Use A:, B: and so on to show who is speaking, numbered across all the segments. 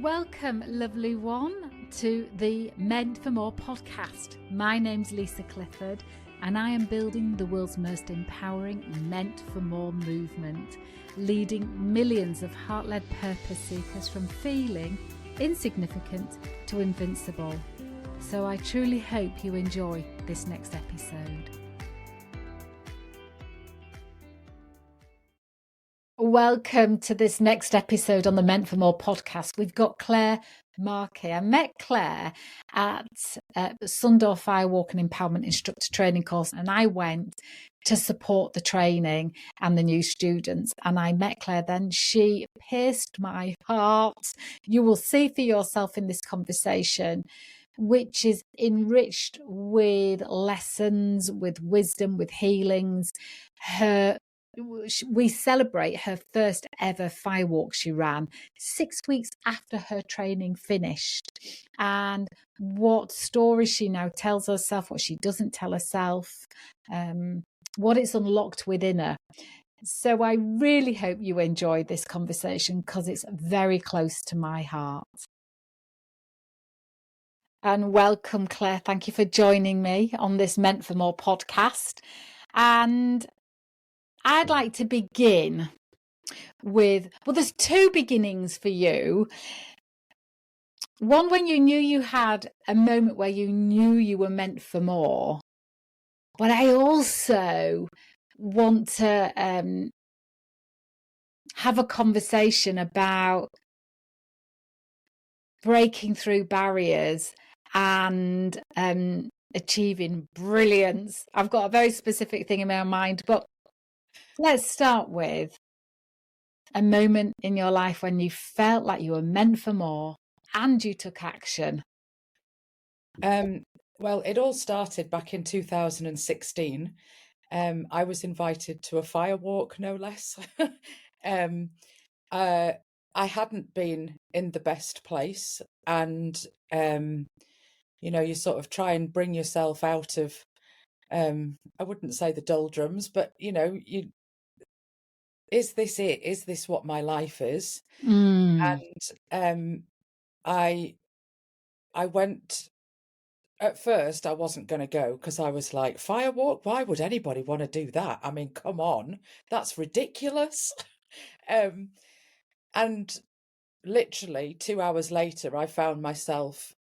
A: Welcome, lovely one, to the Meant for More podcast. My name's Lisa Clifford, and I am building the world's most empowering Meant for More movement, leading millions of heart-led purpose seekers from feeling insignificant to invincible. So I truly hope you enjoy this next episode. Welcome to this next episode on the Meant for More podcast. We've got Clare Markey. I met Clare at Sundor Firewalking Empowerment Instructor Training course, and I went to support the training and the new students. And I met Clare then. She pierced my heart. You will see for yourself in this conversation, which is enriched with lessons, with wisdom, with healings. We celebrate her first ever Firewalk she ran 6 weeks after her training finished, and what stories she now tells herself, what she doesn't tell herself, what it's unlocked within her. So I really hope you enjoyed this conversation because it's very close to my heart. And welcome, Clare. Thank you for joining me on this Meant for More podcast. And I'd like to begin with, there's two beginnings for you. One, when you knew you had a moment where you knew you were meant for more. But I also want to have a conversation about breaking through barriers and achieving brilliance. I've got a very specific thing in my mind, but let's start with a moment in your life when you felt like you were meant for more and you took action.
B: Well, it all started back in 2016. I was invited to a Firewalk, no less. I hadn't been in the best place, and you sort of try and bring yourself out of, I wouldn't say the doldrums, but is this it? Is this what my life is? And I went. At first, I wasn't going to go because I was like, Firewalk? Why would anybody want to do that? I mean, come on, that's ridiculous. And literally 2 hours later, I found myself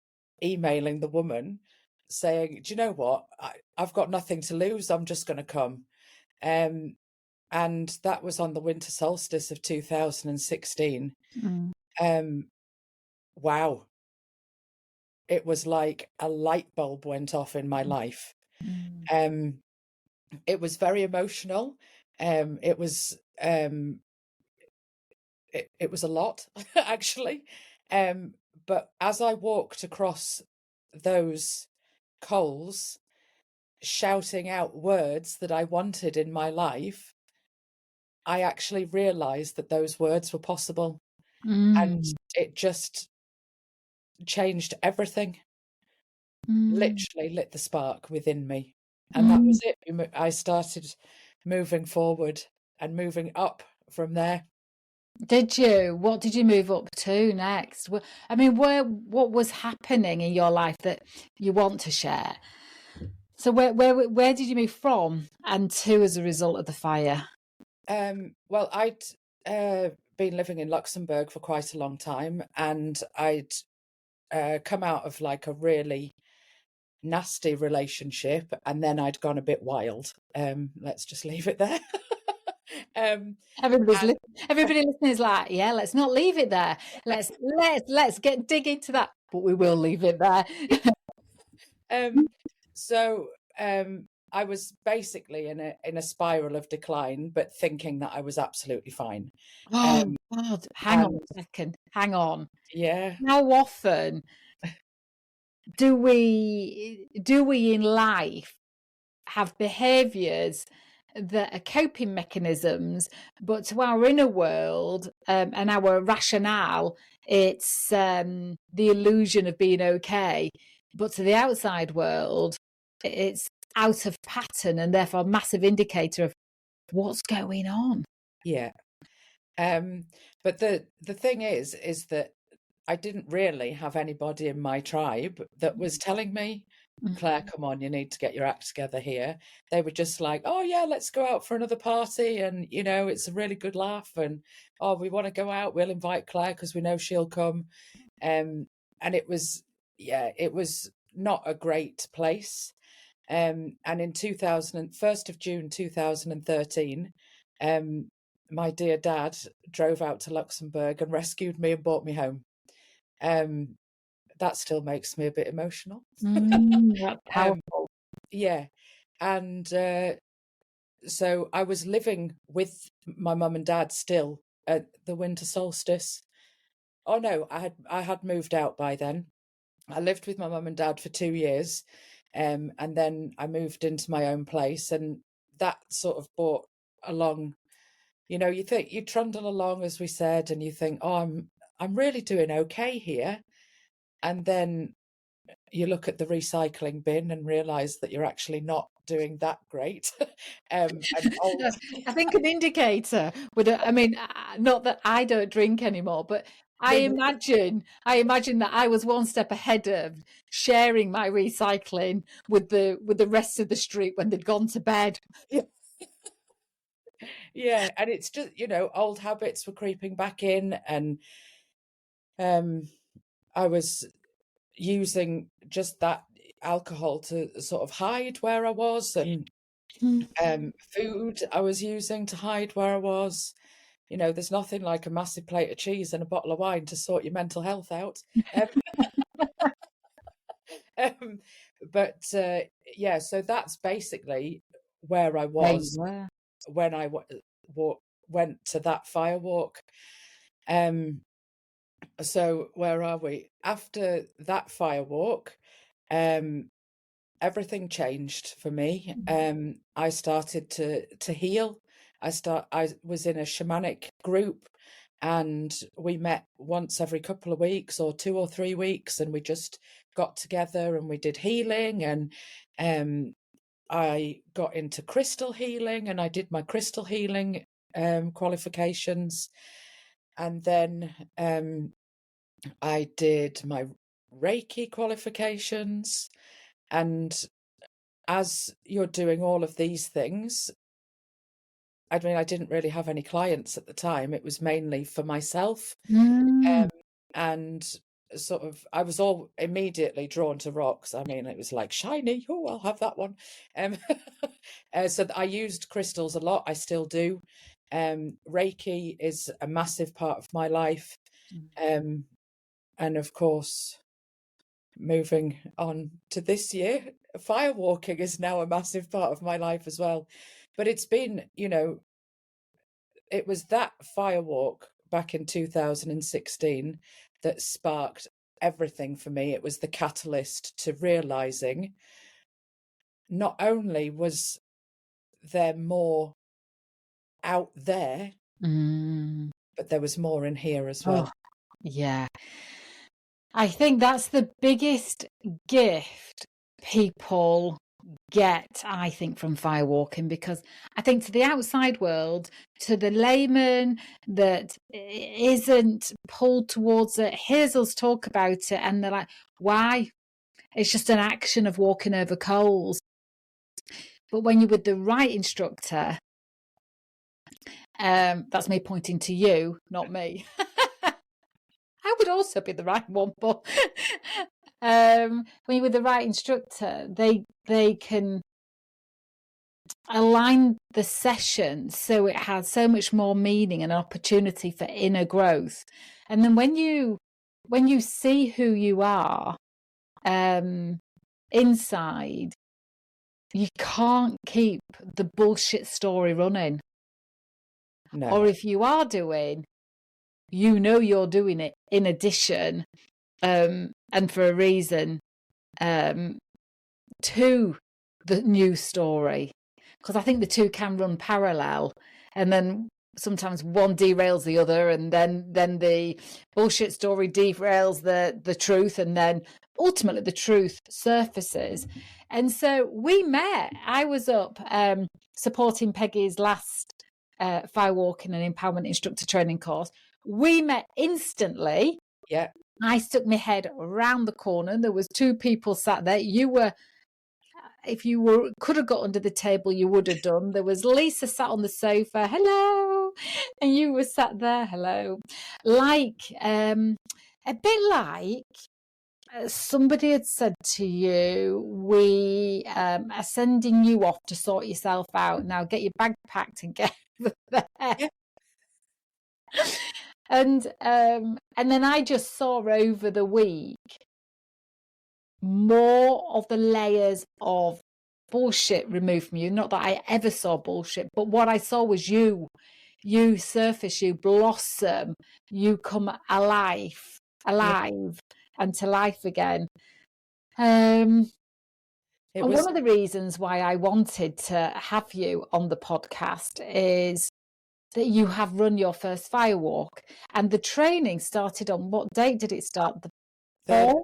B: emailing the woman saying, do you know what? I've got nothing to lose. I'm just going to come. And that was on the winter solstice of 2016. Wow. It was like a light bulb went off in my life. It was very emotional. It was a lot, actually. But as I walked across those coals, shouting out words that I wanted in my life, I actually realized that those words were possible. And it just changed everything. Literally lit the spark within me. And that was it. I started moving forward and moving up from there.
A: Did you? What did you move up to next? I mean, what was happening in your life that you want to share? So where did you move from and to as a result of the fire?
B: Well, I'd been living in Luxembourg for quite a long time, and I'd come out of like a really nasty relationship, and then I'd gone a bit wild. Let's just leave it there.
A: Everybody listening is like, yeah, let's not leave it there. Let's dig into that, but we will leave it there.
B: So I was basically in a spiral of decline, but thinking that I was absolutely fine.
A: Oh God! Hang on a second. Hang on.
B: Yeah.
A: How often do we in life have behaviours that are coping mechanisms, but to our inner world and our rationale, it's the illusion of being okay, but to the outside world, it's out of pattern and therefore a massive indicator of what's going on.
B: Yeah. But the thing is that I didn't really have anybody in my tribe that was telling me, Claire, come on, you need to get your act together here. They were just like, oh yeah, let's go out for another party, and it's a really good laugh, and oh, we want to go out, we'll invite Claire because we know she'll come. And it was not a great place. And in 1st of June 2013, my dear dad drove out to Luxembourg and rescued me and brought me home. That still makes me a bit emotional.
A: That's powerful.
B: Yeah. And so I was living with my mum and dad still at the winter solstice. Oh no, I had moved out by then. I lived with my mum and dad for 2 years, and then I moved into my own place, and that sort of brought along, you think you trundle along, as we said, and you think, oh, I'm really doing okay here, and then you look at the recycling bin and realize that you're actually not doing that great. And
A: I think an indicator would, not that I don't drink anymore, but I imagine that I was one step ahead of sharing my recycling with the rest of the street when they'd gone to bed.
B: Yeah, and it's just, old habits were creeping back in, and I was using just that alcohol to sort of hide where I was, and food I was using to hide where I was. There's nothing like a massive plate of cheese and a bottle of wine to sort your mental health out. But yeah, so that's basically where I was when I went to that firewalk. So where are we? After that firewalk, everything changed for me. I started to heal. I was in a shamanic group, and we met once every couple of weeks or 2 or 3 weeks, and we just got together and we did healing, and I got into crystal healing, and I did my crystal healing qualifications, and then I did my Reiki qualifications. And as you're doing all of these things, I didn't really have any clients at the time. It was mainly for myself. And sort of, I was all immediately drawn to rocks. It was like shiny. Oh, I'll have that one. So I used crystals a lot. I still do. Reiki is a massive part of my life. And of course, moving on to this year, firewalking is now a massive part of my life as well. But it's been, it was that firewalk back in 2016 that sparked everything for me. It was the catalyst to realizing not only was there more out there, but there was more in here as well.
A: Yeah. I think that's the biggest gift people get, I think, from firewalking, because I think to the outside world, to the layman that isn't pulled towards it, hears us talk about it and they're like, why? It's just an action of walking over coals. But when you're with the right instructor, that's me pointing to you, not me. I would also be the right one, but when you're with the right instructor, they can align the session so it has so much more meaning and opportunity for inner growth. And then when you see who you are inside, you can't keep the bullshit story running.
B: No.
A: Or if you are doing, you're doing it in addition, and for a reason, to the new story. Because I think the two can run parallel, and then sometimes one derails the other, and then the bullshit story derails the truth, and then ultimately the truth surfaces. And so we met. I was up supporting Peggy's last Firewalking and Empowerment Instructor Training course. We met instantly.
B: Yeah.
A: I stuck my head around the corner. There was 2 people sat there. You were, if you were could have got under the table, you would have done. There was Lisa sat on the sofa, hello, and you were sat there, hello, like a bit like somebody had said to you, we are sending you off to sort yourself out. Now get your bag packed and get over there.
B: Yeah.
A: And then I just saw over the week more of the layers of bullshit removed from you. Not that I ever saw bullshit, but what I saw was you surface, you blossom, you come alive and to life again. And one of the reasons why I wanted to have you on the podcast is that you have run your first Firewalk, and the training started on what date did it start? The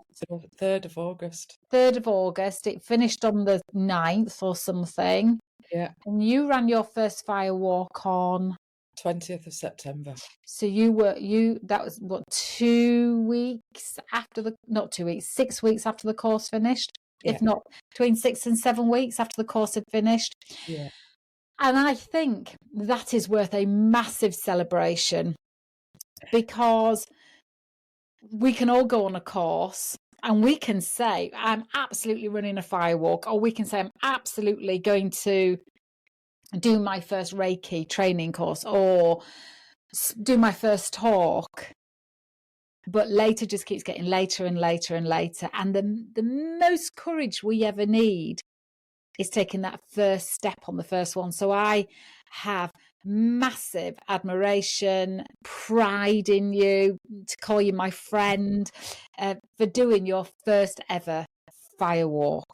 B: 3rd of August.
A: 3rd of August. It finished on the 9th or something.
B: Yeah.
A: And you ran your first Firewalk on
B: 20th of September.
A: So that was what, 2 weeks after not 2 weeks, 6 weeks after the course finished, if not between 6 and 7 weeks after the course had finished.
B: Yeah.
A: And I think that is worth a massive celebration, because we can all go on a course and we can say, I'm absolutely running a Firewalk, or we can say, I'm absolutely going to do my first Reiki training course or do my first talk. But later just keeps getting later and later and later. And the most courage we ever need is taking that first step on the first one. So I have massive admiration, pride in you, to call you my friend, for doing your first ever Firewalk.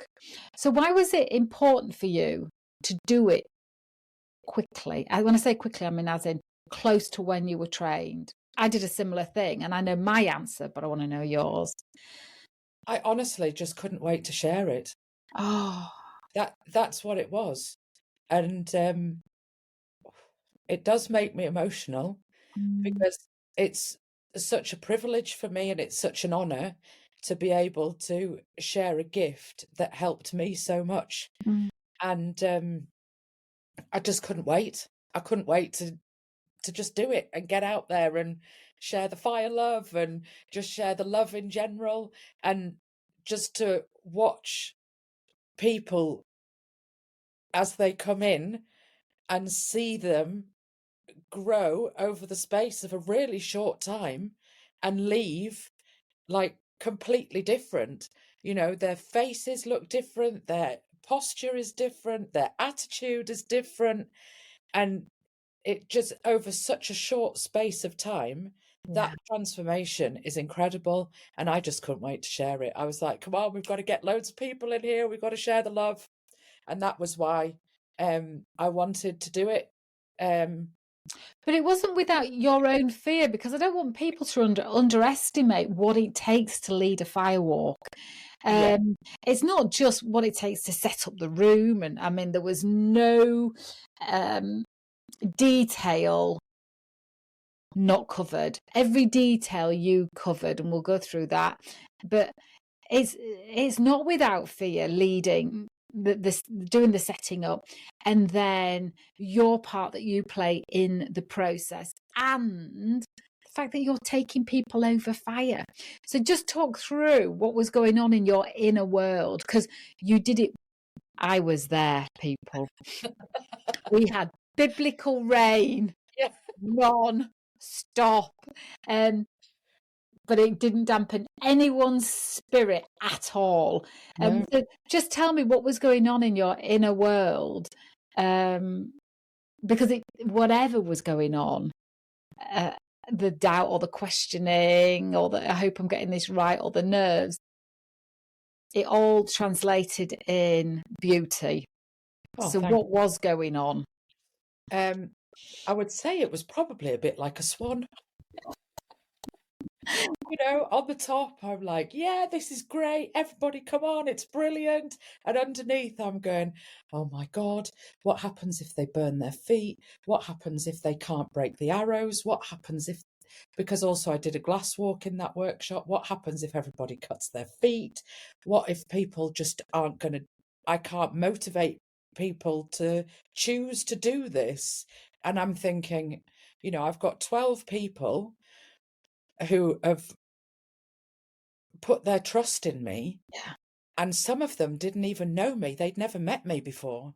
A: So why was it important for you to do it quickly? When I say quickly, I mean as in close to when you were trained. I did a similar thing, and I know my answer, but I want to know yours.
B: I honestly just couldn't wait to share it.
A: Oh,
B: that's what it was. And it does make me emotional, because it's such a privilege for me, and it's such an honor to be able to share a gift that helped me so much. And I just couldn't wait. I couldn't wait to just do it and get out there and share the fire love and just share the love in general, and just to watch people as they come in and see them grow over the space of a really short time and leave like completely different. Their faces look different, their posture is different, their attitude is different, and it just over such a short space of time, that transformation is incredible. And I just couldn't wait to share it. I was like, come on, we've got to get loads of people in here, we've got to share the love. And that was why I wanted to do it.
A: But it wasn't without your own fear, because I don't want people to underestimate what it takes to lead a Firewalk. It's not just what it takes to set up the room. And I mean, there was no detail not covered. Every detail you covered, and we'll go through that. But it's not without fear leading this, doing the setting up, and then your part that you play in the process, and the fact that you're taking people over fire. So just talk through what was going on in your inner world, because you did it. I was there, people. We had biblical rain, non-stop, but it didn't dampen anyone's spirit at all.
B: No.
A: So just tell me what was going on in your inner world, because whatever was going on, the doubt or the questioning, or the I hope I'm getting this right, or the nerves, it all translated in beauty. So what was going on?
B: I would say it was probably a bit like a swan. On the top, I'm like, yeah, this is great. Everybody come on, it's brilliant. And underneath, I'm going, oh my God, what happens if they burn their feet? What happens if they can't break the arrows? What happens if because also I did a glass walk in that workshop. What happens if everybody cuts their feet? What if people just aren't going to, I can't motivate people to choose to do this? And I'm thinking, you know, I've got 12 people who have put their trust in me.
A: Yeah.
B: And some of them didn't even know me. They'd never met me before.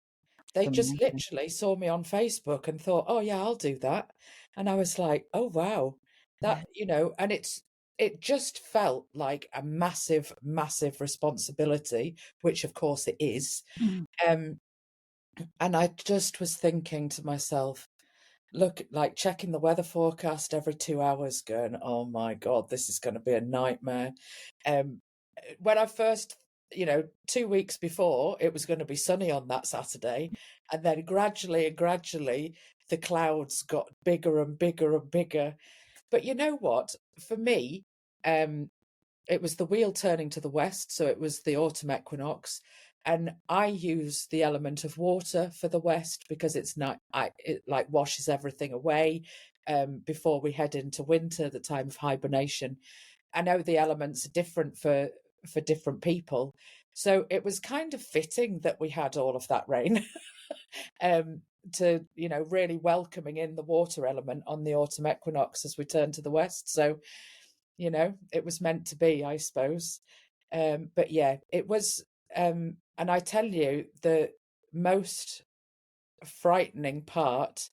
B: They just literally saw me on Facebook and thought, oh yeah, I'll do that. And I was like, oh wow, that,
A: Yeah.
B: you know, and it just felt like a massive, massive responsibility, which of course it is.
A: Mm.
B: And I just was thinking to myself, look, like checking the weather forecast every 2 hours, going, oh my God, this is going to be a nightmare. When I first, you know, 2 weeks before, it was going to be sunny on that Saturday. And then gradually and gradually, the clouds got bigger and bigger and bigger. But you know what? For me, it was the wheel turning to the west. So it was the autumn equinox. And I use the element of water for the west because it's not, it like washes everything away before we head into winter, the time of hibernation. I know the elements are different for different people. So it was kind of fitting that we had all of that rain to, you know, really welcoming in the water element on the autumn equinox as we turn to the west. So, you know, it was meant to be, I suppose. But yeah, it was. And I tell you, the most frightening part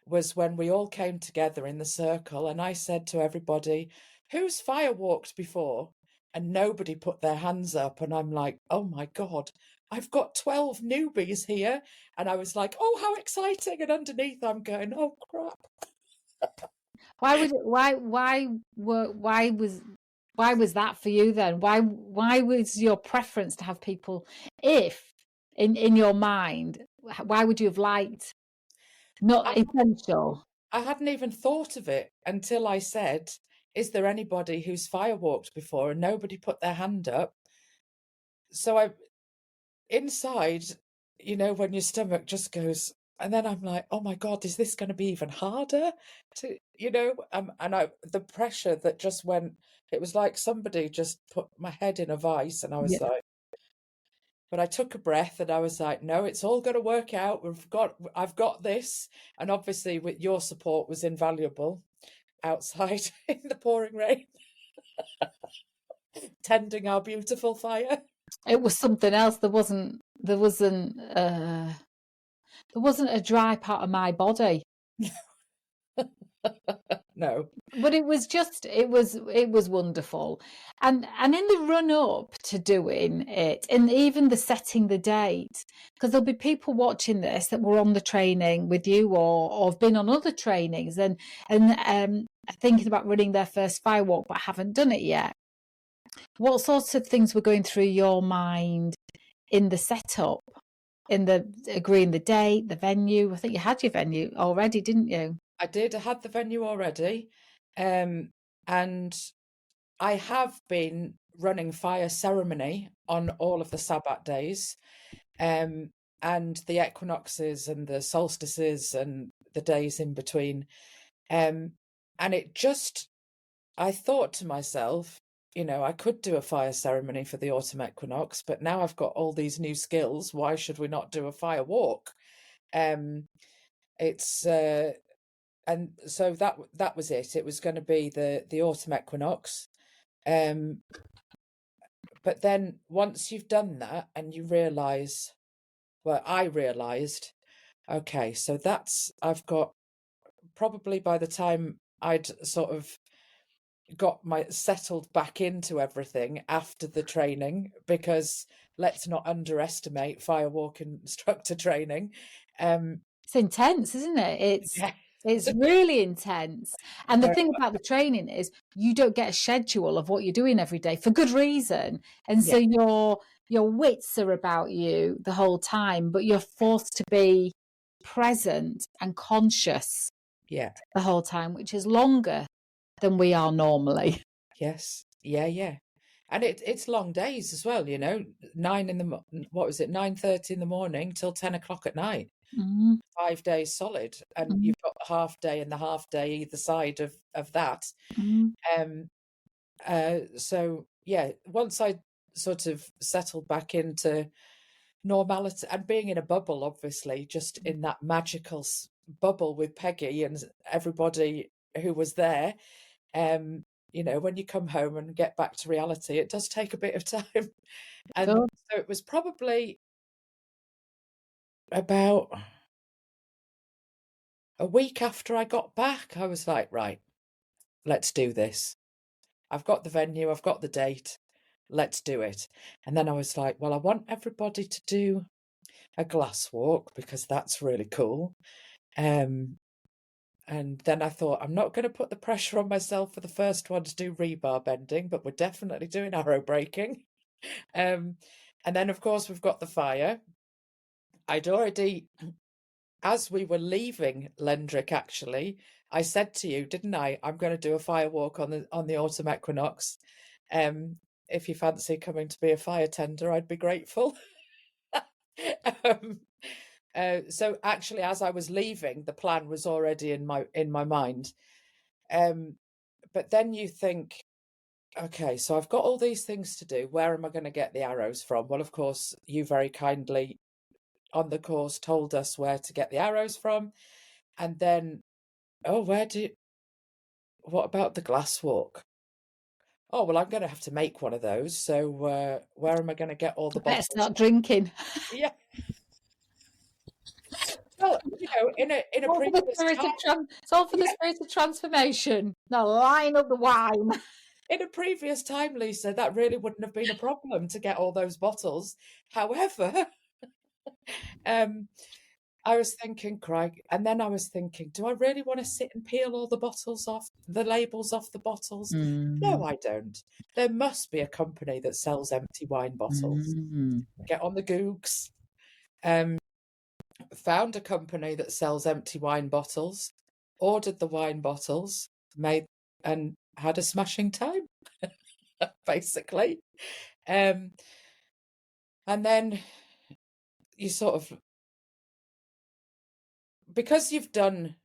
B: was when we all came together in the circle and I said to everybody, who's firewalked before? And nobody put their hands up. And I'm like, oh my God, I've got 12 newbies here. And I was like, oh, how exciting. And underneath I'm going, oh crap.
A: Why was that for you then? Why was your preference to have people, if in your mind, why would you have liked not essential?
B: I hadn't even thought of it until I said, is there anybody who's firewalked before? And nobody put their hand up. So I, inside, you know, when your stomach just goes, and then I'm like, oh my God, is this going to be even harder to, you know, and the pressure that just went, it was like somebody just put my head in a vice and I was like, but I took a breath and I was like, no, it's all going to work out. I've got this. And obviously with your support was invaluable outside in the pouring rain, tending our beautiful fire.
A: It was something else. There wasn't a dry part of my body.
B: No.
A: But it was wonderful. And in the run up to doing it, and even the setting the date, because there'll be people watching this that were on the training with you or have been on other trainings and thinking about running their first firewalk but haven't done it yet. What sorts of things were going through your mind in the setup, in the agreeing the date, the venue? I think you had your venue already, didn't you?
B: I did. I had the venue already. And I have been running fire ceremony on all of the Sabbath days, and the equinoxes and the solstices and the days in between. And it just, I thought to myself, you know, I could do a fire ceremony for the autumn equinox, but now I've got all these new skills. Why should we not do a fire walk? It's and so that was it. It was going to be the autumn equinox. But then once you've done that and you realize, well, I realized, okay, so I've got, probably by the time I'd sort of got my settled back into everything after the training, because let's not underestimate firewalk instructor training.
A: It's intense, isn't it?
B: Yeah.
A: It's really intense. And the thing about the training is you don't get a schedule of what you're doing every day for good reason. And so your wits are about you the whole time, but you're forced to be present and conscious the whole time, which is longer than we are normally.
B: Yes. Yeah. And it's long days as well, 9:30 in the morning till 10 o'clock at night,
A: Mm,
B: 5 days solid. And
A: mm,
B: you've got the half day and the half day either side of that.
A: mm.
B: Um, so yeah, once I sort of settled back into normality and being in a bubble, obviously, just in that magical bubble with Peggy and everybody who was there, when you come home and get back to reality, it does take a bit of time. And
A: Good.
B: so it was probably about a week after I got back, I was like, right, let's do this. I've got the venue, I've got the date, let's do it. And then I was like, well, I want everybody to do a glass walk because that's really cool. And then I thought, I'm not going to put the pressure on myself for the first one to do rebar bending, but we're definitely doing arrow breaking. And then, of course, we've got the fire. I'd already, as we were leaving Lendrick, actually, I said to you, didn't I? I'm going to do a firewalk on the autumn equinox. If you fancy coming to be a fire tender, I'd be grateful. So actually, as I was leaving, the plan was already in my mind. But then you think, okay, so I've got all these things to do. Where am I going to get the arrows from? Well, of course, you very kindly on the course told us where to get the arrows from. And then, what about the glass walk? Oh, well, I'm going to have to make one of those. So where am I going to get all the
A: Better
B: bottles?
A: start drinking.
B: Yeah. Well, in a
A: All for the
B: previous
A: spirit
B: time,
A: of it's all for the spirit of transformation. Now line up the wine.
B: in a previous time, Lisa, that really wouldn't have been a problem to get all those bottles. However, I was thinking, Craig, and then I was thinking, do I really want to sit and peel all the bottles off, the labels off the bottles? No, I don't. There must be a company that sells empty wine bottles. Get on the Googs. Found a company that sells empty wine bottles, ordered the wine bottles, made and had a smashing time, basically. And then you sort of, because you've done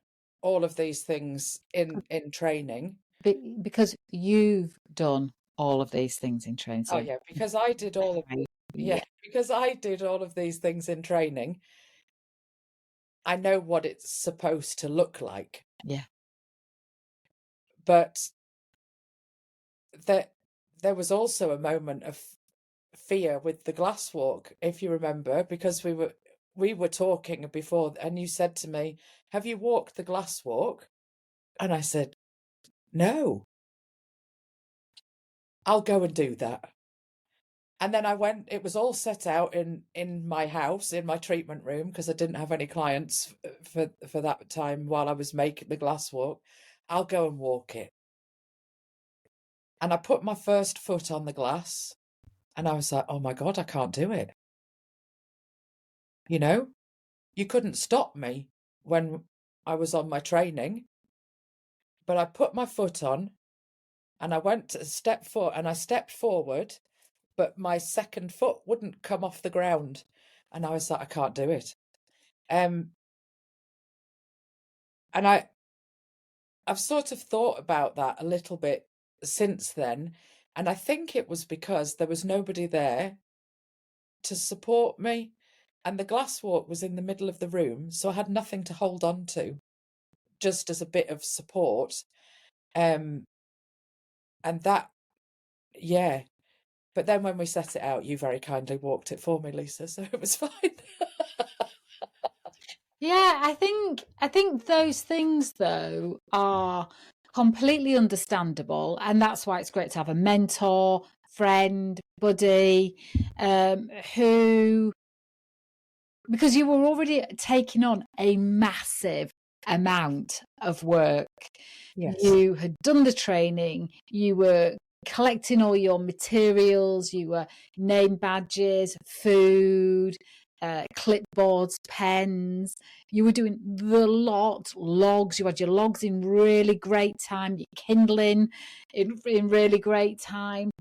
B: all of these things in training.
A: Because you've done all of these things in training.
B: Oh yeah, because I did all of because I did all of these things in training. I know what it's supposed to look like.
A: Yeah.
B: But there was also a moment of fear with the glass walk, if you remember, because we were talking before and you said to me, have you walked the glass walk? And I said, no, I'll go and do that. And then I went, it was all set out in my house, in my treatment room, because I didn't have any clients for that time while I was making the glass walk. I'll go and walk it. And I put my first foot on the glass and I was like, oh my God, I can't do it. You couldn't stop me when I was on my training, but I put my foot on and I went to step forward and I stepped forward, but my second foot wouldn't come off the ground. And I was like, I can't do it. And I've sort of thought about that a little bit since then. And I think it was because there was nobody there to support me. And the glass walk was in the middle of the room. So I had nothing to hold on to, just as a bit of support. And that, yeah. But then when we set it out, you very kindly walked it for me, Lisa. So it was fine.
A: Yeah, I think those things though are completely understandable, and that's why it's great to have a mentor, friend, buddy, who, because you were already taking on a massive amount of work.
B: Yes.
A: You had done the training, you were collecting all your materials, you were name badges, food, clipboards, pens. You were doing the logs. You had your logs in really great time, your kindling in really great time.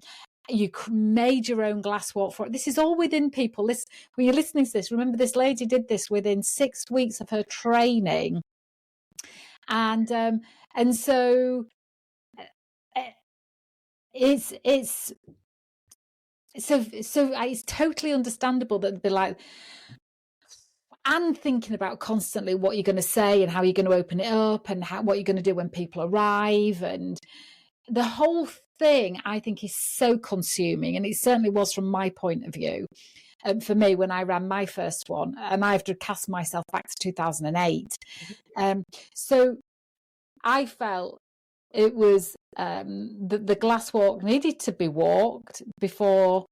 A: You made your own glass walk for it. This is all within people. When you're listening to this, remember this lady did this within 6 weeks of her training. And so it's totally understandable that they're like, and thinking about constantly what you're going to say and how you're going to open it up and what you're going to do when people arrive. And the whole thing, I think, is so consuming. And it certainly was from my point of view. For me, when I ran my first one, and I have to cast myself back to 2008. So I felt it was the glass walk needed to be walked before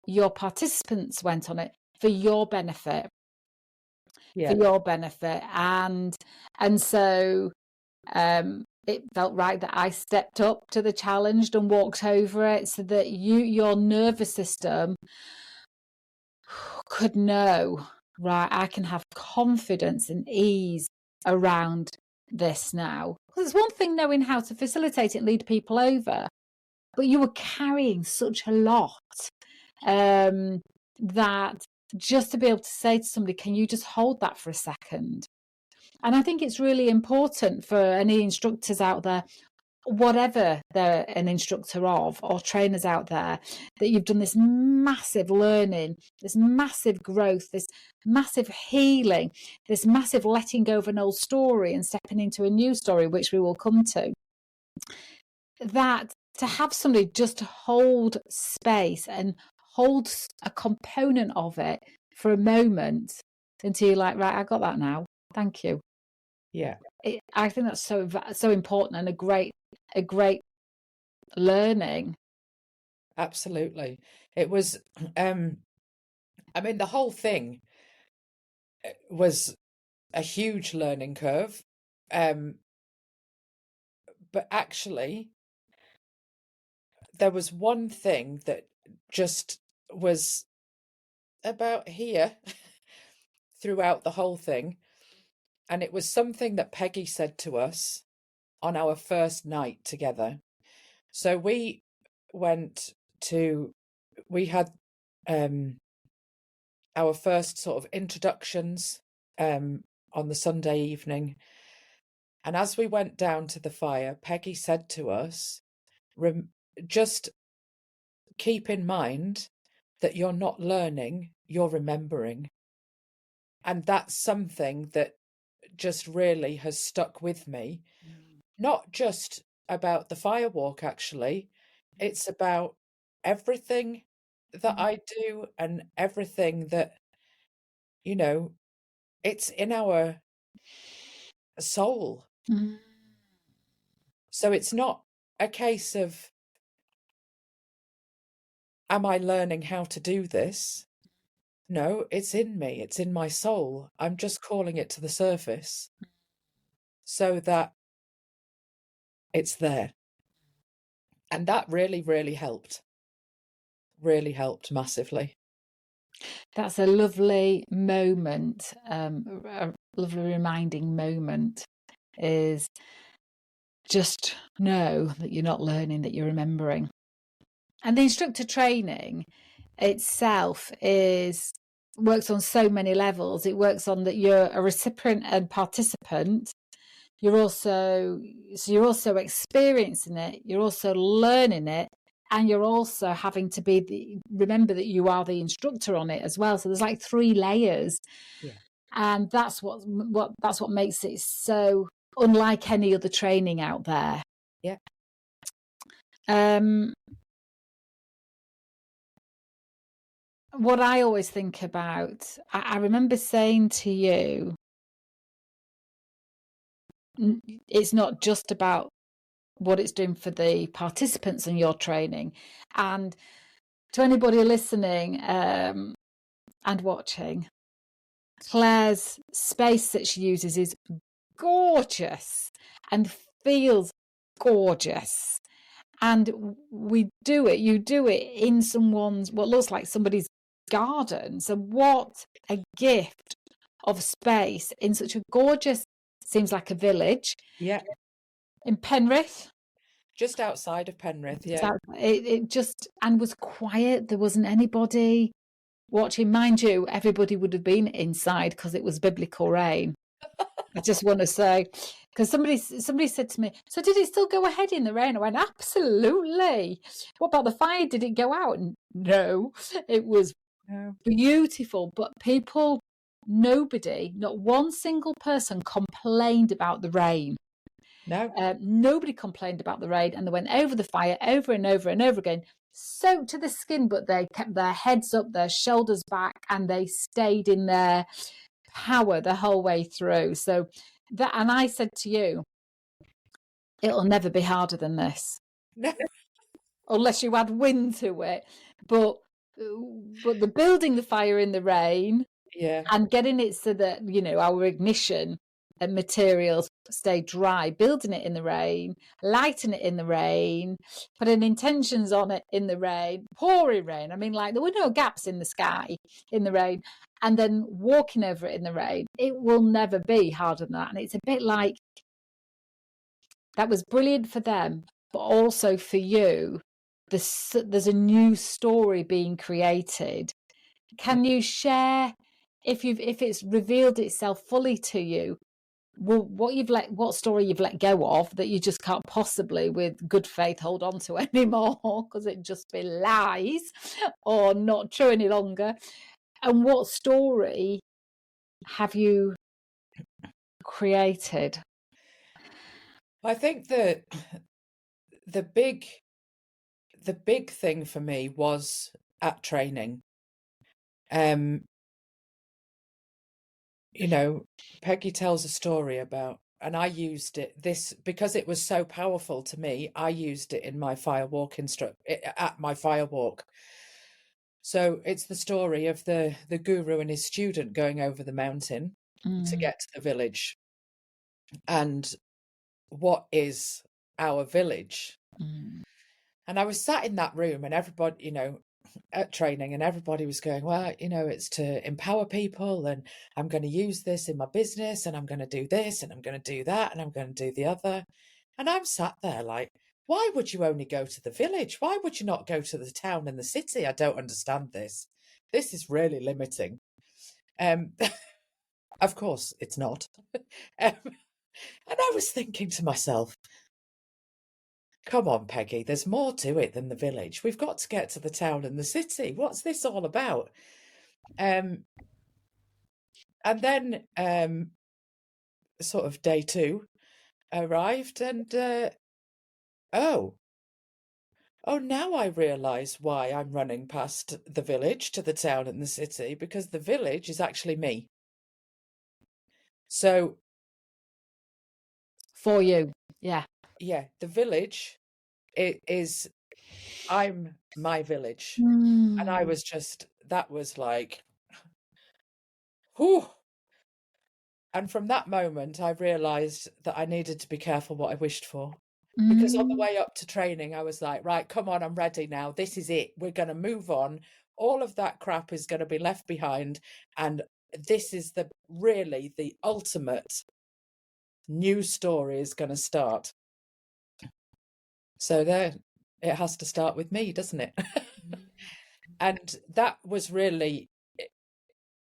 A: your participants went on it for your benefit.
B: Yeah.
A: For your benefit. And so it felt right that I stepped up to the challenge and walked over it so that your nervous system could know, right, I can have confidence and ease around this now. It's one thing knowing how to facilitate it, lead people over, but you were carrying such a lot that just to be able to say to somebody, can you just hold that for a second? And I think it's really important for any instructors out there, whatever they're an instructor of, or trainers out there, that you've done this massive learning, this massive growth, this massive healing, this massive letting go of an old story and stepping into a new story, which we will come to. That to have somebody just hold space and hold a component of it for a moment until you're like, right, I got that now. Thank you.
B: Yeah.
A: I think that's so important and a great learning.
B: Absolutely. It was, I mean, the whole thing was a huge learning curve. But actually, there was one thing that just was about here throughout the whole thing. And it was something that Peggy said to us on our first night together. So we had our first sort of introductions on the Sunday evening. And as we went down to the fire, Peggy said to us, just keep in mind that you're not learning, you're remembering. And that's something that just really has stuck with me. Not just about the Firewalk, actually. It's about everything that I do and everything that, it's in our soul. So it's not a case of, am I learning how to do this? No, it's in me. It's in my soul. I'm just calling it to the surface so that it's there. And that really, really helped. Really helped massively.
A: That's a lovely moment, a lovely reminding moment, is just know that you're not learning, that you're remembering. And the instructor training itself works on so many levels. It works on that you're a recipient and participant. You're also experiencing it, you're also learning it, and you're also having to remember that you are the instructor on it as well. So there's like 3 layers.
B: Yeah.
A: And that's what makes it so unlike any other training out there.
B: Yeah.
A: What I always think about, I remember saying to you, it's not just about what it's doing for the participants in your training. And to anybody listening and watching, Clare's space that she uses is gorgeous and feels gorgeous. And you do it in what looks like somebody's garden. So what a gift of space in such a gorgeous, seems like a village.
B: Yeah.
A: In Penrith.
B: Just outside of Penrith, yeah.
A: It just, and was quiet. There wasn't anybody watching. Mind you, everybody would have been inside because it was biblical rain. I just want to say, because somebody said to me, so did it still go ahead in the rain? I went, absolutely. What about the fire? Did it go out? No, it was beautiful. But people, nobody, not one single person complained about the rain.
B: No.
A: Nobody complained about the rain, and they went over the fire over and over and over again, soaked to the skin, but they kept their heads up, their shoulders back, and they stayed in their power the whole way through. So that, and I said to you, it'll never be harder than this.
B: No.
A: Unless you add wind to it. But the building the fire in the rain,
B: Yeah.
A: and getting it so that, you know, our ignition and materials stay dry, building it in the rain, lighting it in the rain, putting intentions on it in the rain, pouring rain. I mean, like, there were no gaps in the sky in the rain, and then walking over it in the rain. It will never be harder than that. And it's a bit like, that was brilliant for them, but also for you. There's a new story being created. Can you share, if it's revealed itself fully to you, what story you've let go of that you just can't possibly, with good faith, hold on to anymore because it just be lies or not true any longer? And what story have you created?
B: I think that the big thing for me was at training. You know, Peggy tells a story about, and I used this because it was so powerful to me. I used it in my Firewalk at my Firewalk. So it's the story of the guru and his student going over the mountain to get to the village. And what is our village? And I was sat in that room, and everybody, you know, at training, and everybody was going, well, you know, it's to empower people, and I'm going to use this in my business, and I'm going to do this, and I'm going to do that, and I'm going to do the other. And I'm sat there like, why would you only go to the village? Why would you not go to the town and the city? I don't understand this. This is really limiting. Of course, it's not. And I was thinking to myself, come on, Peggy, there's more to it than the village. We've got to get to the town and the city. What's this all about? And then sort of day 2 arrived, and oh, now I realise why I'm running past the village to the town and the city, because the village is actually me. So
A: For you, yeah,
B: the village is I'm my village. And I was just, that was like, whew. And from that moment, I realised that I needed to be careful what I wished for. Because on the way up to training, I was like, right, come on, I'm ready now. This is it. We're going to move on. All of that crap is going to be left behind. And this is really the ultimate new story is going to start. So there, it has to start with me, doesn't it? And that was really,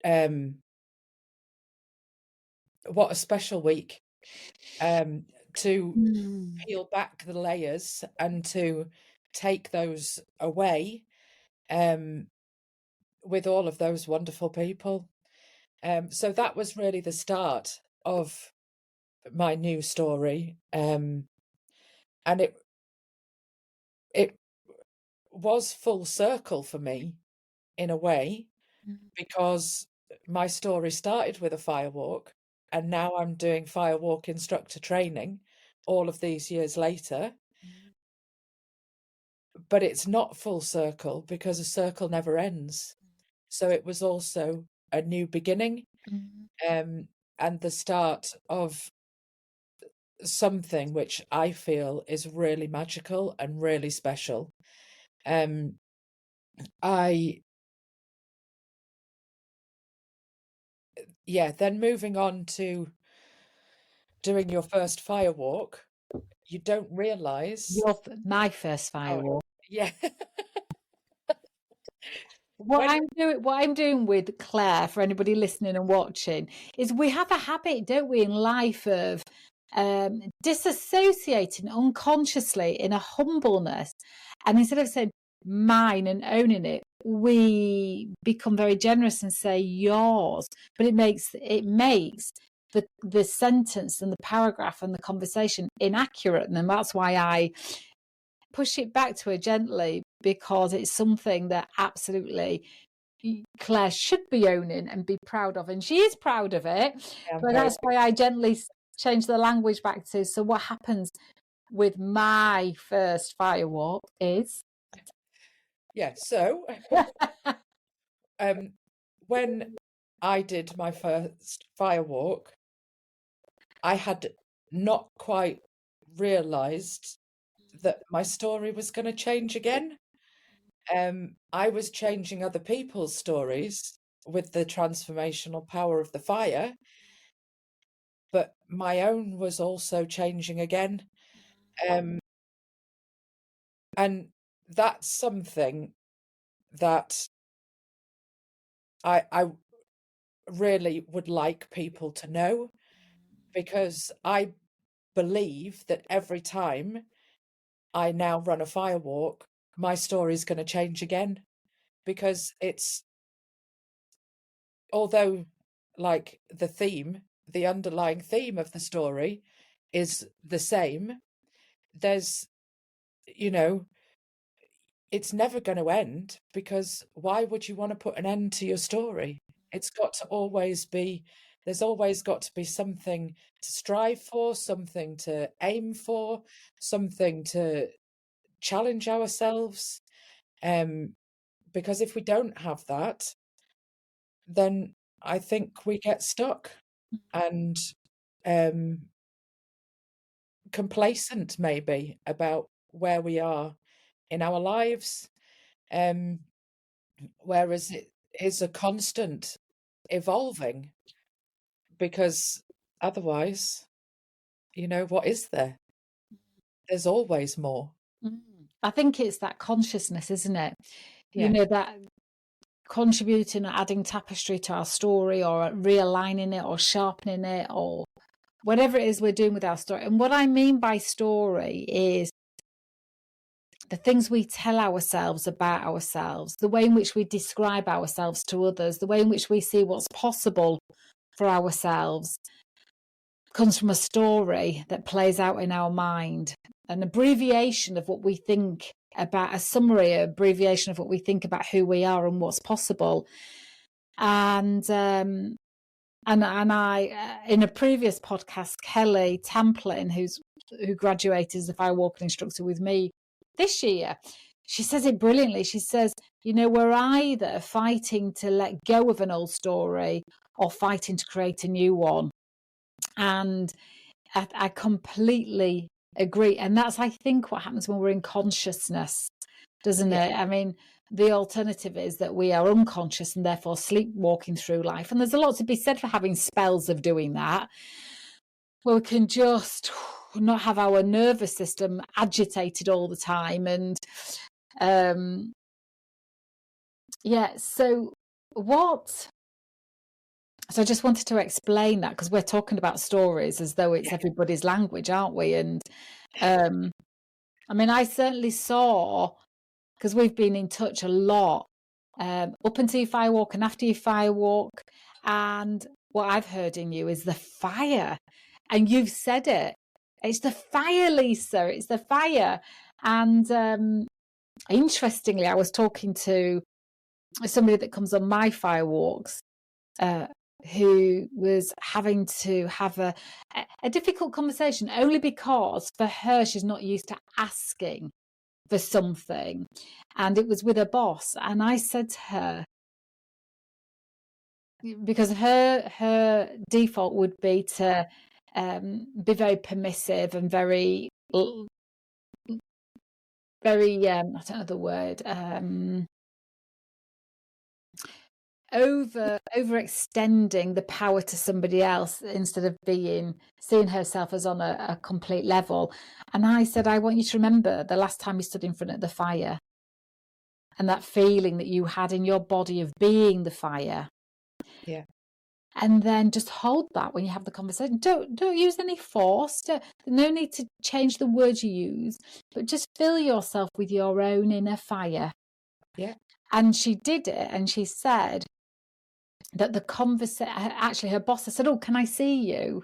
B: what a special week. To peel back the layers and to take those away with all of those wonderful people. So that was really the start of my new story. And it was full circle for me in a way, because my story started with a firewalk, and now I'm doing firewalk instructor training all of these years later. But it's not full circle because a circle never ends. So it was also a new beginning, and the start of something which I feel is really magical and really special. Then moving on to doing your first firewalk, you don't realize.
A: My first
B: Oh,
A: firewalk.
B: yeah.
A: What
B: When
A: I'm doing with Claire, for anybody listening and watching, is we have a habit, don't we, in life of disassociating unconsciously in a humbleness. And instead of saying mine and owning it, we become very generous and say yours. But it makes the sentence and the paragraph and the conversation inaccurate. And that's why I push it back to her gently, because it's something that absolutely Claire should be owning and be proud of, and she is proud of it.
B: Yeah,
A: but that's why I gently change the language back to, so what happens with my first firewalk is
B: so when I did my first firewalk, I had not quite realized that my story was going to change again. I was changing other people's stories with the transformational power of the fire, but my own was also changing again. And that's something that I really would like people to know, because I believe that every time I now run a firewalk, my story is going to change again, because it's, although like the underlying theme of the story is the same, there's, it's never going to end, because why would you want to put an end to your story? It's got to always be, there's always got to be something to strive for, something to aim for, something to challenge ourselves. Because if we don't have that, then I think we get stuck and complacent maybe about where we are in our lives. Whereas it is a constant evolving, because otherwise, what is there? There's always more.
A: I think it's that consciousness, isn't it?
B: Yeah.
A: That contributing or adding tapestry to our story, or realigning it, or sharpening it, or whatever it is we're doing with our story. And what I mean by story is the things we tell ourselves about ourselves, the way in which we describe ourselves to others, the way in which we see what's possible for ourselves, comes from a story that plays out in our mind, an abbreviation of what we think about, a summary, abbreviation of what we think about who we are and what's possible. And I, in a previous podcast, Kelly Tamplin, who graduated as a Firewalking instructor with me this year, she says it brilliantly. She says, we're either fighting to let go of an old story or fighting to create a new one. And I completely agree. And that's, I think, what happens when we're in consciousness, doesn't it? I mean, the alternative is that we are unconscious and therefore sleepwalking through life. And there's a lot to be said for having spells of doing that, where we can just not have our nervous system agitated all the time. And so I just wanted to explain that, because we're talking about stories as though it's everybody's language, aren't we? And I mean, I certainly saw, because we've been in touch a lot up until your firewalk and after your firewalk, and what I've heard in you is the fire. And you've said it. It's the fire, Lisa. It's the fire. And interestingly, I was talking to somebody that comes on my firewalks, who was having to have a difficult conversation, only because for her, she's not used to asking for something. And it was with her boss. And I said to her, because her default would be to be very permissive and very, I don't know the word, overextending the power to somebody else instead of seeing herself as on a complete level. And I said, I want you to remember the last time you stood in front of the fire and that feeling that you had in your body of being the fire.
B: Yeah.
A: And then just hold that when you have the conversation. Don't use any force. No need to change the words you use, but just fill yourself with your own inner fire.
B: Yeah.
A: And she did it, and she said that the conversation, actually her boss said, oh, can I see you?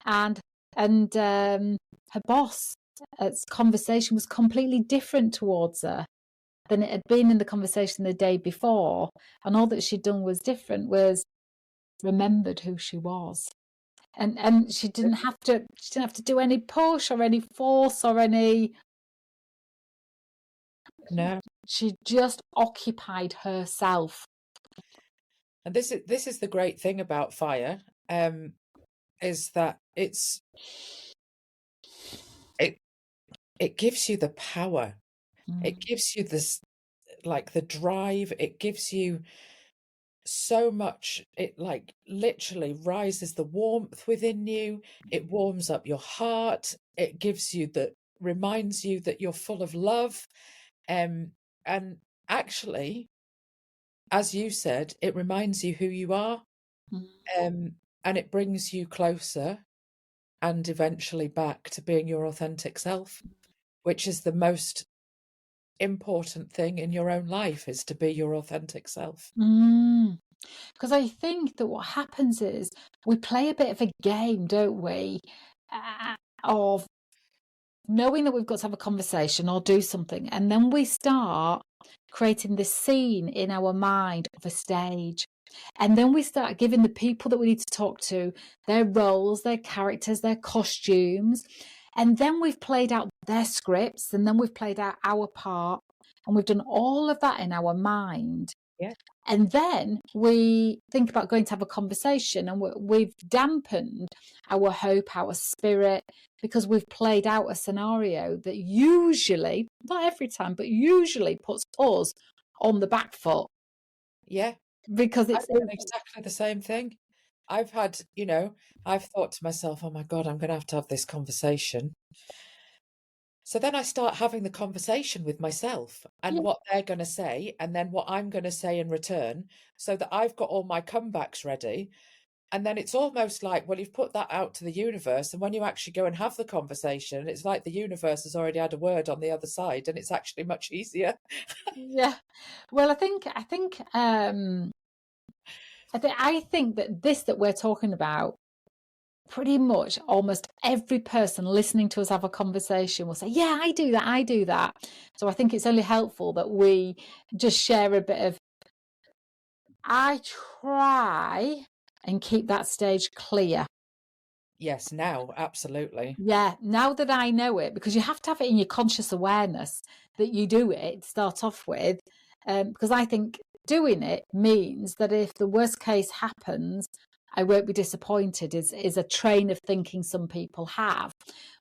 A: And her boss's conversation was completely different towards her than it had been in the conversation the day before. And all that she'd done was different, was remembered who she was. And she didn't have to do any push or any force or any.
B: No.
A: She just occupied herself.
B: And this is the great thing about fire, is that it gives you the power. It gives you this, like, the drive. It gives you so much. It, like, literally rises the warmth within you. It warms up your heart. It reminds you that you're full of love. And actually, as you said, it reminds you who you are. And it brings you closer and eventually back to being your authentic self, which is the most important thing in your own life, is to be your authentic self.
A: Because I think that what happens is we play a bit of a game, don't we, of knowing that we've got to have a conversation or do something, and then we start creating this scene in our mind of a stage. And then we start giving the people that we need to talk to their roles, their characters, their costumes. And then we've played out their scripts, and then we've played out our part. And we've done all of that in our mind.
B: Yeah.
A: And then we think about going to have a conversation, and we've dampened our hope, our spirit, because we've played out a scenario that usually, not every time, but usually puts us on the back foot.
B: Yeah.
A: Because
B: I've done exactly the same thing. I've had, I've thought to myself, oh my God, I'm going to have this conversation. So then I start having the conversation with myself and what they're going to say, and then what I'm going to say in return, so that I've got all my comebacks ready. And then it's almost like, well, you've put that out to the universe, and when you actually go and have the conversation, it's like the universe has already had a word on the other side, and it's actually much easier.
A: Yeah. Well, I think that this that we're talking about, pretty much almost every person listening to us have a conversation will say, yeah, I do that. So I think it's only helpful that we just share a bit of, I try and keep that stage clear.
B: Yes, now, absolutely.
A: Yeah, now that I know it, because you have to have it in your conscious awareness that you do it to start off with, because I think doing it means that if the worst case happens, I won't be disappointed, is a train of thinking some people have.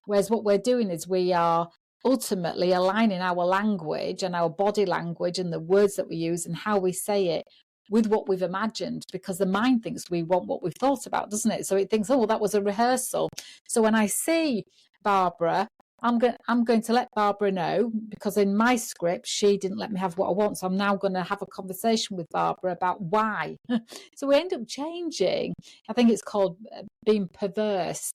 A: Whereas what we're doing is we are ultimately aligning our language and our body language and the words that we use and how we say it with what we've imagined, because the mind thinks we want what we've thought about, doesn't it? So it thinks, oh, well, that was a rehearsal. So when I see Barbara, I'm going to let Barbara know, because in my script, she didn't let me have what I want. So I'm now going to have a conversation with Barbara about why. So we end up changing. I think it's called being perverse.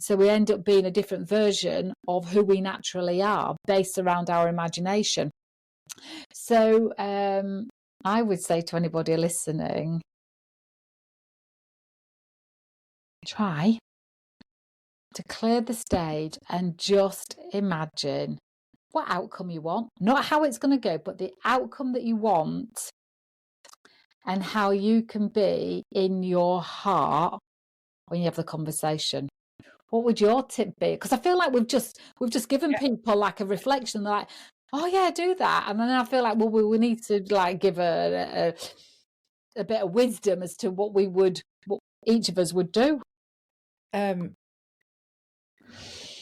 A: So we end up being a different version of who we naturally are based around our imagination. So I would say to anybody listening, try to clear the stage and just imagine what outcome you want, not how it's going to go, but the outcome that you want, and how you can be in your heart when you have the conversation. What would your tip be? Because I feel like we've just given people like a reflection, like, oh yeah, do that, and then I feel like, well, we need to like give a bit of wisdom as to what each of us would do.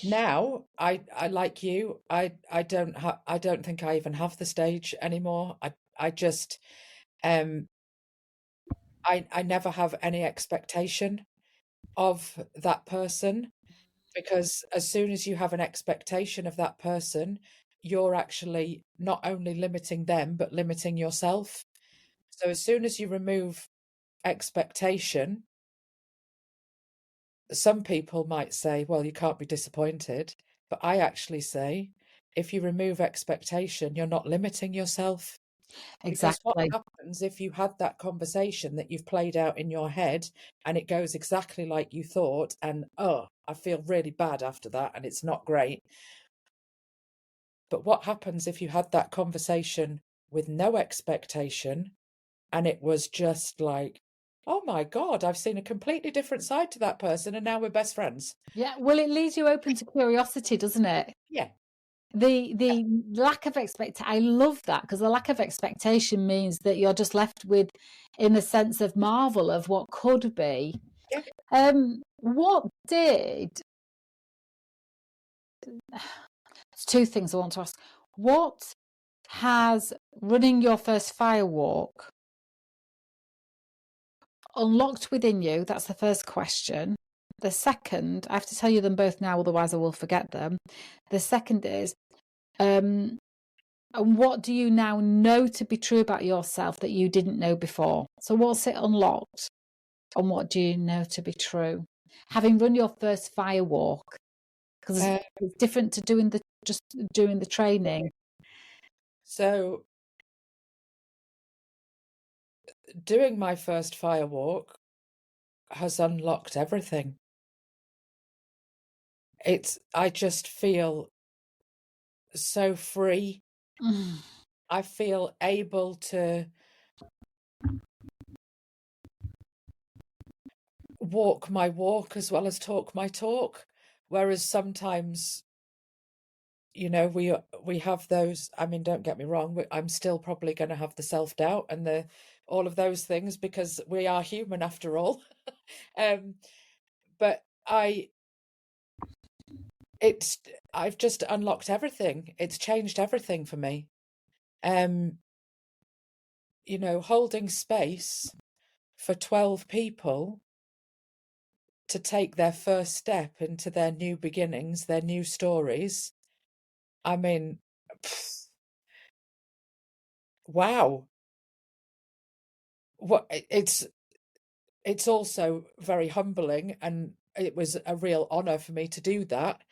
B: Now, I like you. I don't think I even have the stage anymore. I just I never have any expectation of that person, because as soon as you have an expectation of that person, you're actually not only limiting them, but limiting yourself. So as soon as you remove expectation, some people might say, well, you can't be disappointed. But I actually say, if you remove expectation, you're not limiting yourself. Because what
A: Exactly.
B: happens if you had that conversation that you've played out in your head and it goes exactly like you thought, and oh, I feel really bad after that and it's not great. But what happens if you had that conversation with no expectation and it was just like, oh my God, I've seen a completely different side to that person and now we're best friends.
A: Yeah. Well, it leaves you open to curiosity, doesn't it?
B: Yeah.
A: The lack of I love that, because the lack of expectation means that you're just left with, in a sense of marvel of what could be.
B: Yeah.
A: What did There's two things I want to ask. What has running your first firewalk unlocked within you? That's the first question. The second, I have to tell you them both now, otherwise I will forget them. The second is, and what do you now know to be true about yourself that you didn't know before? So what's it unlocked? And what do you know to be true? Having run your first firewalk, because it's different to just doing the training.
B: So doing my first firewalk has unlocked everything. I just feel so free. I feel able to walk my walk as well as talk my talk. Whereas sometimes, you know, we have those, I mean, don't get me wrong, I'm still probably going to have the self-doubt and all of those things, because we are human after all. But I've just unlocked everything. It's changed everything for me. You know, holding space for 12 people to take their first step into their new beginnings, their new stories. I mean, wow. It's also very humbling, and it was a real honor for me to do that,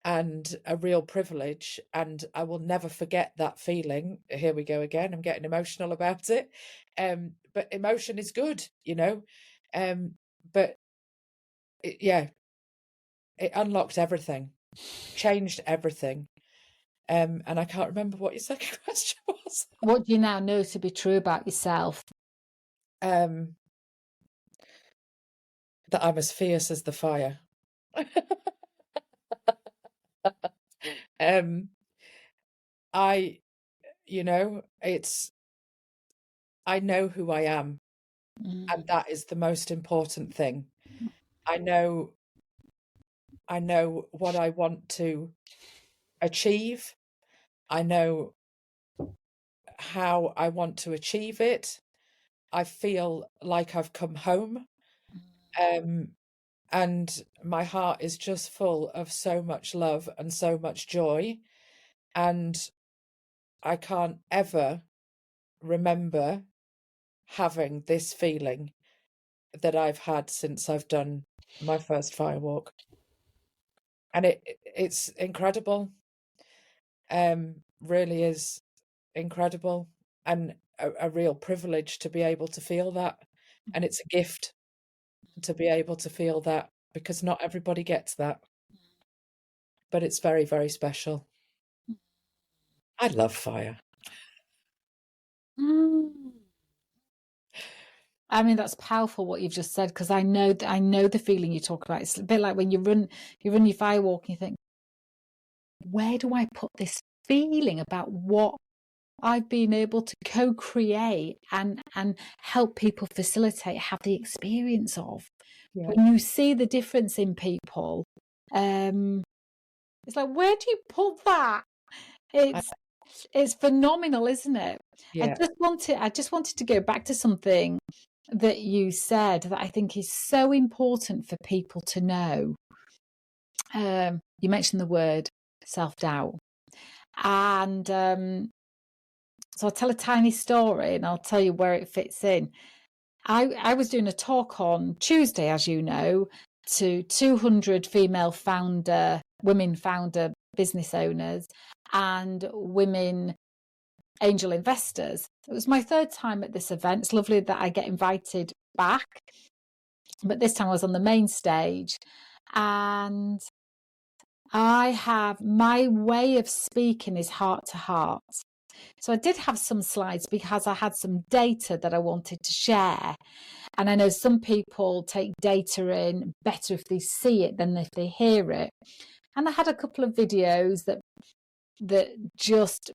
B: and a real privilege, and I will never forget that feeling. Here we go again, I'm getting emotional about it. But emotion is good, you know. But yeah, it unlocked everything, changed everything. And I can't remember what your second question was.
A: What do you now know to be true about yourself?
B: That I'm as fierce as the fire. I, you know, I know who I am, and that is the most important thing. I know what I want to achieve. I know how I want to achieve it. I feel like I've come home. And my heart is just full of so much love and so much joy. And I can't ever remember having this feeling that I've had since I've done my first firewalk. And it's incredible. Really is incredible, and a real privilege to be able to feel that. And it's a gift to be able to feel that, because not everybody gets that. But it's very, very special. I love fire.
A: I mean, that's powerful what you've just said, because I know the feeling you talk about. It's a bit like when you run your firewalk and you think, where do I put this feeling about what I've been able to co-create and help people facilitate, have the experience of?
B: Yeah.
A: When you see the difference in people, it's like, where do you put that? It's phenomenal, isn't it?
B: Yeah.
A: I just wanted to go back to something that you said that I think is so important for people to know. You mentioned the word self-doubt. And so I'll tell a tiny story and I'll tell you where it fits in. I was doing a talk on Tuesday, as you know, to 200 female women founder business owners and women angel investors. It was my third time at this event. It's lovely that I get invited back. But this time I was on the main stage, and my way of speaking is heart to heart. So I did have some slides because I had some data that I wanted to share. And I know some people take data in better if they see it than if they hear it. And I had a couple of videos that just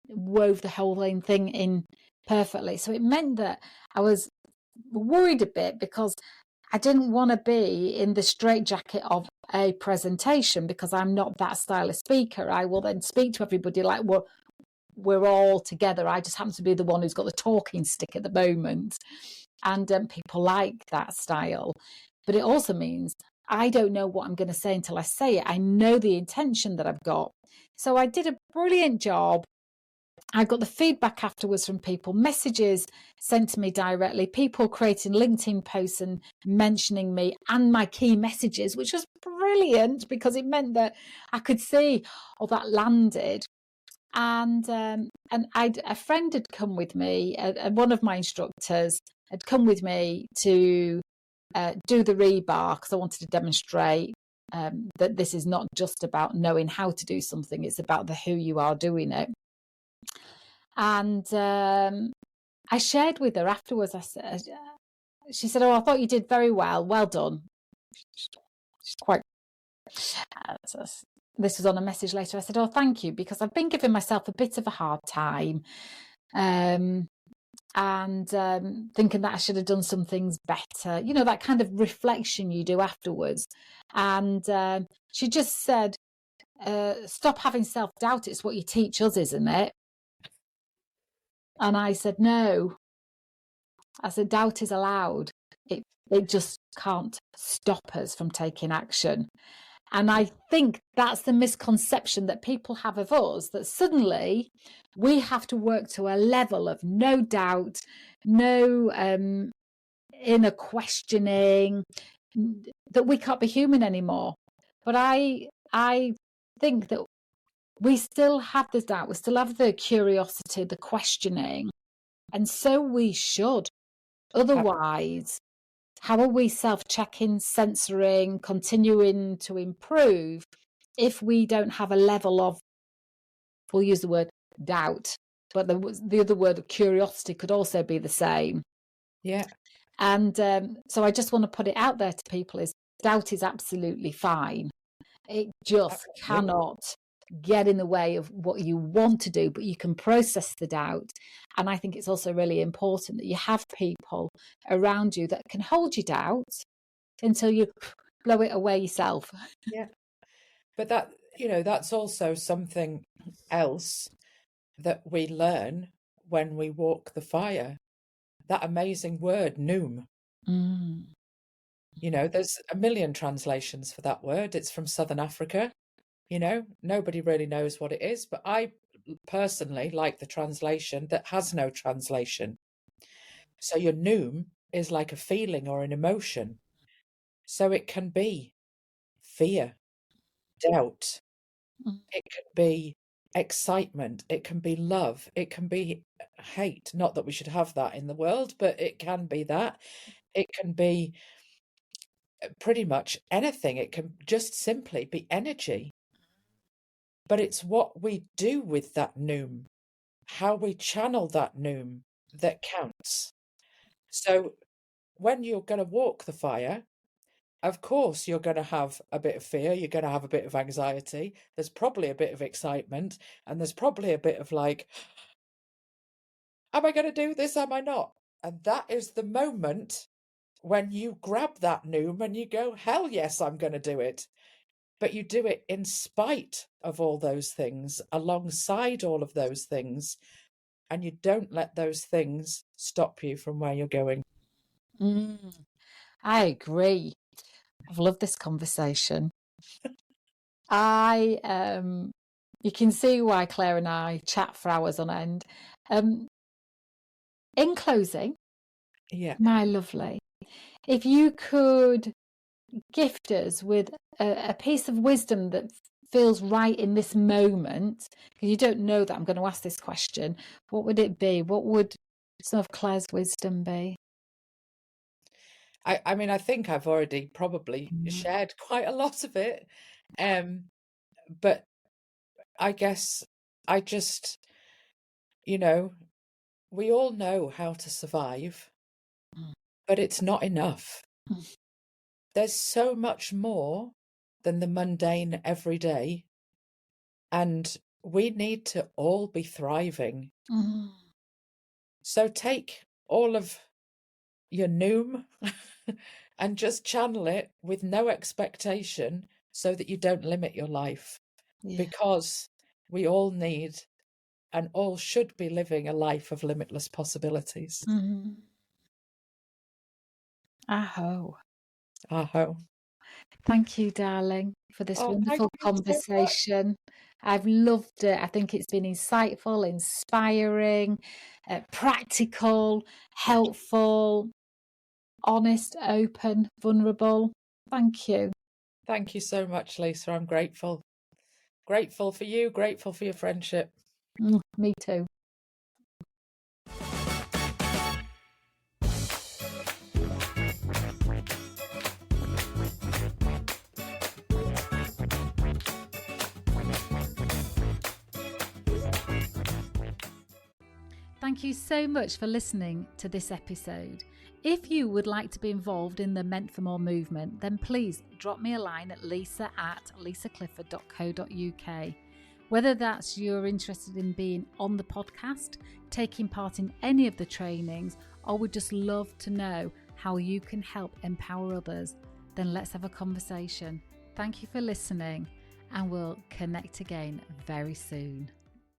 A: wove the whole thing in perfectly. So it meant that I was worried a bit because I didn't want to be in the straitjacket of a presentation, because I'm not that style of speaker. I will then speak to everybody like we're all together. I just happen to be the one who's got the talking stick at the moment. And people like that style. But it also means I don't know what I'm going to say until I say it. I know the intention that I've got. So I did a brilliant job. I got the feedback afterwards from people, messages sent to me directly, people creating LinkedIn posts and mentioning me and my key messages, which was brilliant because it meant that I could see, oh, that landed. And a friend had come with me, one of my instructors had come with me to do the rebar, because I wanted to demonstrate that this is not just about knowing how to do something, it's about the who you are doing it. And I shared with her afterwards. She said, "Oh, I thought you did very well. Well done." She's quite. This was on a message later. I said, "Oh, thank you," because I've been giving myself a bit of a hard time, and thinking that I should have done some things better. You know, that kind of reflection you do afterwards. And she just said, "Stop having self-doubt. It's what you teach us, isn't it?" And I said, "No." I said, "Doubt is allowed. It just can't stop us from taking action." And I think that's the misconception that people have of us, that suddenly we have to work to a level of no doubt, no inner questioning, that we can't be human anymore. But I think that we still have the doubt, we still have the curiosity, the questioning, and so we should. Otherwise, how are we self-checking, censoring, continuing to improve if we don't have a level of, we'll use the word doubt, but the other word of curiosity could also be the same.
B: Yeah.
A: And so I just want to put it out there to people, is doubt is absolutely fine. It just cannot get in the way of what you want to do, but you can process the doubt. And I think it's also really important that you have people around you that can hold your doubt until you blow it away yourself.
B: Yeah. But that, that's also something else that we learn when we walk the fire. That amazing word, noom. There's a million translations for that word. It's from Southern Africa. Nobody really knows what it is, but I personally like the translation that has no translation. So your noom is like a feeling or an emotion. So it can be fear, doubt, it can be excitement, it can be love, it can be hate. Not that we should have that in the world, but it can be that. It can be pretty much anything. It can just simply be energy. But it's what we do with that noom, how we channel that noom, that counts. So when you're going to walk the fire, of course, you're going to have a bit of fear. You're going to have a bit of anxiety. There's probably a bit of excitement. And there's probably a bit of like, am I going to do this? Am I not? And that is the moment when you grab that noom and you go, hell yes, I'm going to do it. But you do it in spite of all those things, alongside all of those things. And you don't let those things stop you from where you're going.
A: I agree. I've loved this conversation. You can see why Claire and I chat for hours on end. In closing, my lovely, if you could gift us with a piece of wisdom that feels right in this moment, because you don't know that I'm going to ask this question, what would it be? What would some of Claire's wisdom be?
B: I mean, I think I've already probably shared quite a lot of it. But I guess I just, we all know how to survive, but it's not enough. There's so much more than the mundane everyday, and we need to all be thriving. So take all of your noom and just channel it with no expectation so that you don't limit your life. Because we all need and all should be living a life of limitless possibilities.
A: Aho.
B: Aho.
A: Thank you, darling, for this wonderful conversation. I've loved it. I think it's been insightful, inspiring, practical, helpful, honest, open, vulnerable. Thank you.
B: Thank you so much, Lisa. I'm grateful. Grateful for you, grateful for your friendship.
A: Me too. Thank you so much for listening to this episode. If you would like to be involved in the Meant for More movement, then please drop me a line at lisa@lisaclifford.co.uk. Whether that's you're interested in being on the podcast, taking part in any of the trainings, or would just love to know how you can help empower others, then let's have a conversation. Thank you for listening, and we'll connect again very soon.